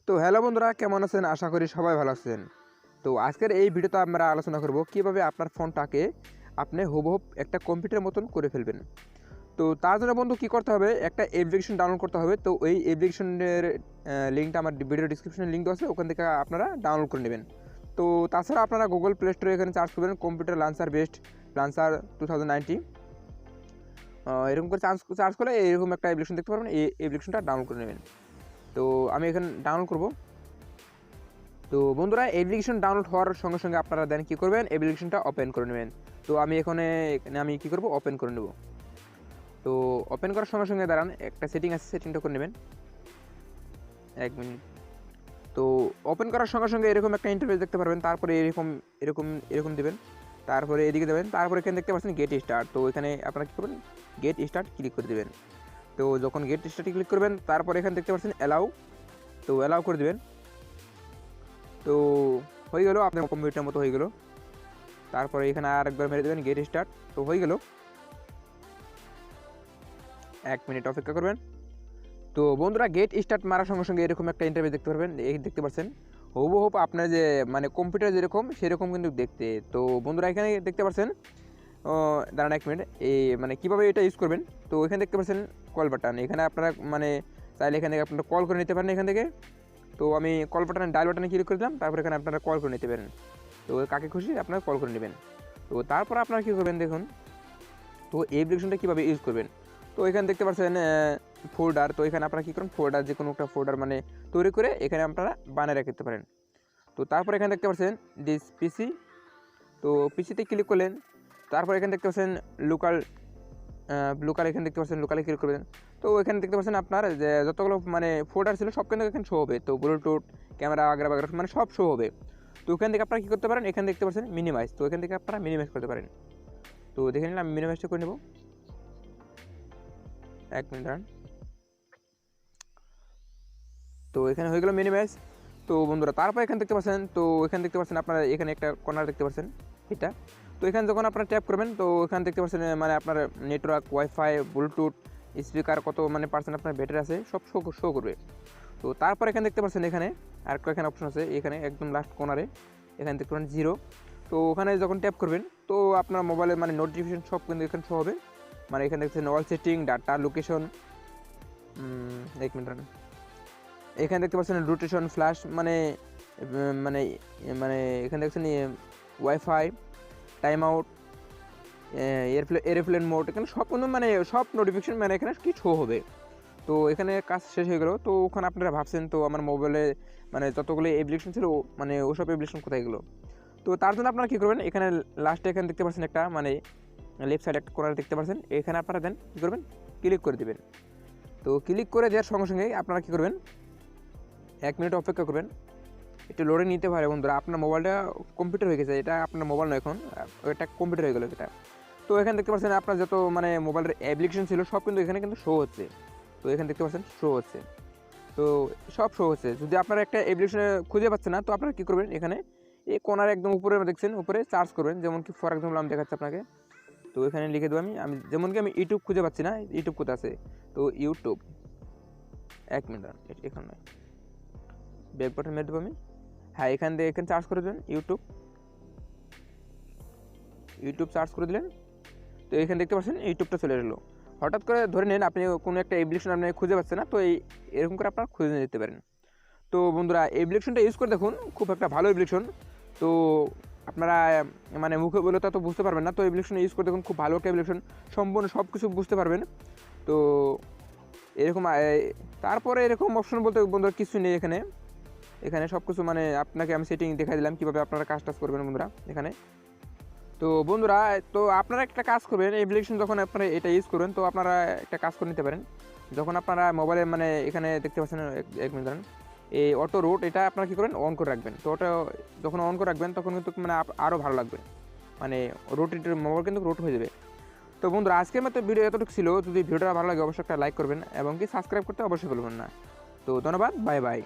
তো হ্যালো বন্ধুরা, কেমন আছেন? আশা করি সবাই ভালো আছেন। তো আজকের এই ভিডিওতে আমরা আলোচনা করব কিভাবে আপনার ফোনটাকে আপনি হুবহু একটা কম্পিউটারের মতন করে ফেলবেন। তো তার জন্য বন্ধু কী করতে হবে, একটা অ্যাপ্লিকেশন ডাউনলোড করতে হবে। তো এই অ্যাপ্লিকেশনের লিঙ্কটা আমার ভিডিও ডিসক্রিপশনে লিঙ্ক দেওয়া আছে, ওখান থেকে আপনারা ডাউনলোড করে নেবেন। তো তাছাড়া আপনারা গুগল প্লে স্টোরে এখানে সার্চ করবেন কম্পিউটার লঞ্চার বেস্ট লঞ্চার 2090, এরকম করে সার্চ করলে এরকম একটা অ্যাপ্লিকেশন দেখতে পারবেন। এই অ্যাপ্লিকেশনটা ডাউনলোড করে নেবেন। তো আমি এখানে ডাউনলোড করব। তো বন্ধুরা, অ্যাপ্লিকেশন ডাউনলোড হওয়ার সঙ্গে সঙ্গে আপনারা দেন কী করবেন, অ্যাপ্লিকেশনটা ওপেন করে নেবেন। তো আমি এখানে আমি কী করব, ওপেন করে নেব। তো ওপেন করার সঙ্গে সঙ্গে দাঁড়ান, একটা সেটিং আছে, সেটিংটা করে নেবেন। 1 মিনিট। তো ওপেন করার সঙ্গে সঙ্গে এরকম একটা ইন্টারফেস দেখতে পারবেন। তারপরে এরকম এরকম এরকম দেবেন, তারপরে এদিকে দেবেন, তারপরে এখানে দেখতে পাচ্ছেন গেট স্টার্ট। তো এখানে আপনারা কী করবেন, গেট স্টার্ট ক্লিক করে দেবেন। তো যখন গেট স্টার্টে ক্লিক করবেন, তারপরে এখানে দেখতে পাচ্ছেন অ্যালাউ। তো অ্যালাউ করে দেবেন। তো হয়ে গেল, আপনার কম্পিউটার মতো হয়ে গেল। তারপরে এখানে আর একবার মেরে দেবেন গেট স্টার্ট। তো হয়ে গেল, 1 মিনিট অপেক্ষা করবেন। তো বন্ধুরা, গেট স্টার্ট মারার সঙ্গে সঙ্গে এরকম একটা ইন্টারভিউ দেখতে পারবেন। এই দেখতে পাচ্ছেন হুবহু আপনার যে মানে কম্পিউটার যেরকম সেরকম কিন্তু দেখতে। তো বন্ধুরা, এখানে দেখতে পাচ্ছেন, দাঁড়ান 1 মিনিট, এই মানে কীভাবে এটা ইউজ করবেন। তো এখানে দেখতে পাচ্ছেন কল বাটন। এখানে আপনারা মানে চাইলে এখান থেকে আপনারা কল করে নিতে পারেন এখান থেকে। তো আমি কল বাটনে ডায়াল বাটনে ক্লিক করে দিলাম। তারপর এখানে আপনারা কল করে নিতে পারেন। তো কাকে খুশি আপনারা কল করে নেবেন। তো তারপর আপনারা কী করবেন দেখুন, তো এই অ্যাপ্লিকেশনটা কীভাবে ইউজ করবেন। তো এখানে দেখতে পাচ্ছেন ফোল্ডার। তো এখানে আপনারা কী করেন, ফোল্ডার যে কোনো একটা ফোল্ডার মানে তৈরি করে এখানে আপনারা বানিয়ে রাখতে পারেন। তো তারপর এখানে দেখতে পাচ্ছেন দিস পিসি। তো পিসিতে ক্লিক করলেন। তারপর এখানে দেখতে পাচ্ছেন লোকাল, এখানে দেখতে পাচ্ছেন লোকালে ক্লিক করবেন। তো এখানে দেখতে পাচ্ছেন আপনার যে যতগুলো মানে ফোল্ডার ছিল সব কিন্তু এখানে শো হবে। তো ব্লুটুথ ক্যামেরা আগ্রা বাগরা মানে সব শো হবে। তো এখান থেকে আপনারা কী করতে পারেন, এখানে দেখতে পাচ্ছেন মিনিমাইজ। তো এখান থেকে আপনারা মিনিমাইজ করতে পারেন। তো দেখে নিন, আমি মিনিমাইজটা করে নেব। 1 মিনিট দাঁড়ান। তো এখানে হয়ে গেল মিনিমাইজ। তো বন্ধুরা, তারপর এখানে দেখতে পাচ্ছেন, তো এখানে দেখতে পাচ্ছেন আপনারা এখানে একটা কর্নার দেখতে পাচ্ছেন এটা। তো এখানে যখন আপনারা ট্যাপ করবেন, তো এখানে দেখতে পাচ্ছেন মানে আপনার নেটওয়ার্ক, ওয়াইফাই, ব্লুটুথ, স্পিকার কত মানে পার্সেন্ট আপনার ব্যাটারি আছে সব শো করবে। তো তারপর এখানে দেখতে পাচ্ছেন এখানে আর এখানে অপশন আছে, এখানে একদম লাস্ট কর্নারে এখানে দেখতে পাচ্ছেন 0। তো ওখানে যখন ট্যাপ করবেন, তো আপনার মোবাইলে মানে নোটিফিকেশন সব কিন্তু এখানে শো হবে। মানে এখানে দেখছেন all setting, data, location, 1 minute. এখানে দেখতে পাচ্ছেন রোটেশন, ফ্ল্যাশ মানে মানে মানে এখানে দেখছেন wifi, time out, airplane mode, এখানে সব মানে সব নোটিফিকেশন মানে এখানে কি শো হবে। তো এখানে কাজ শেষ হয়ে গেল। তো ওখানে আপনারা ভাবছেন তো আমার মোবাইলে মানে যতগুলো অ্যাপ্লিকেশন ছিল মানে ওসব অ্যাপ্লিকেশন কোথায় গেলো। তো তার জন্য আপনারা কী করবেন, এখানে লাস্টে এখানে দেখতে পাচ্ছেন একটা মানে লেফট সাইড একটা কর্নার দেখতে পাচ্ছেন, এখানে আপনারা দেন কী করবেন, ক্লিক করে দেবেন। তো ক্লিক করে দেওয়ার সঙ্গে সঙ্গে আপনারা কী করবেন, 1 মিনিট অপেক্ষা করবেন। একটু লোডে নিতে পারে বন্ধুরা, আপনার মোবাইলটা কম্পিউটার হয়ে গেছে, এটা আপনার মোবাইল নয়, এখন এটা কম্পিউটার হয়ে গেলো এটা। তো এখানে দেখতে পাচ্ছেন আপনার যত মানে মোবাইলের অ্যাপ্লিকেশন ছিল সব কিন্তু এখানে কিন্তু শো হচ্ছে। তো এখানে দেখতে পাচ্ছেন শো হচ্ছে। তো সব শো হচ্ছে। যদি আপনারা একটা অ্যাপ্লিকেশনে খুঁজে পাচ্ছেন না, তো আপনারা কী করবেন, এখানে এই কোনার একদম উপরে দেখছেন, উপরে সার্চ করবেন। যেমন কি ফর এক্সাম্পল আমি দেখাচ্ছি আপনাকে। তো এখানে লিখে দেবো আমি যেমন কি আমি ইউটিউব খুঁজে পাচ্ছি না, ইউটিউব কোথায় আছে। তো ইউটিউব, 1 মিনিট এখানে নয়, ব্যাক বাটন মেরে দেবো আমি। হ্যাঁ, এখান থেকে এখানে সার্চ করে দেবেন ইউটিউব সার্চ করে দিলেন। তো এখানে দেখতে পাচ্ছেন ইউটিউবটা চলে এলো। হঠাৎ করে ধরে নেন আপনি কোনো একটা অ্যাপ্লিকেশন আপনি খুঁজে পাচ্ছেন না, তো এরকম করে আপনারা খুঁজে নিতে পারেন। তো বন্ধুরা, অ্যাপ্লিকেশনটা ইউজ করে দেখুন, খুব একটা ভালো অ্যাপ্লিকেশন। তো আপনারা মানে মুখে বলে তো বুঝতে পারবেন না। তো অ্যাপ্লিকেশন ইউজ করে দেখুন, খুব ভালো একটা অ্যাপ্লিকেশন, সম্পূর্ণ সব কিছু বুঝতে পারবেন। তো এরকম তারপরে এরকম অপশন বলতে বন্ধুরা কিছু নেই এখানে সব কিছু মানে আপনাকে আমি সেটিং দেখাই দিলাম কীভাবে আপনারা কাজ করবেন বন্ধুরা এখানে। তো বন্ধুরা, তো আপনারা একটা কাজ করবেন, অ্যাপ্লিকেশন যখন আপনারা এটা ইউজ করবেন, তো আপনারা একটা কাজ করে নিতে পারেন। যখন আপনারা মোবাইলে মানে এখানে দেখতে পাচ্ছেন 1 মিনিট ধরেন, এই অটো রুট এটা আপনারা কী করেন, অন করে রাখবেন। তো ওটা যখন অন করে রাখবেন তখন কিন্তু মানে আরও ভালো লাগবে, মানে মোবাইল কিন্তু রুট হয়ে যাবে। তো বন্ধুরা, আজকের মতো ভিডিও এতটুকু ছিল। যদি ভিডিওটা ভালো লাগে অবশ্যই একটা লাইক করবেন এবং কি সাবস্ক্রাইব করতে অবশ্যই ভুলবেন না। তো ধন্যবাদ, বাই বাই।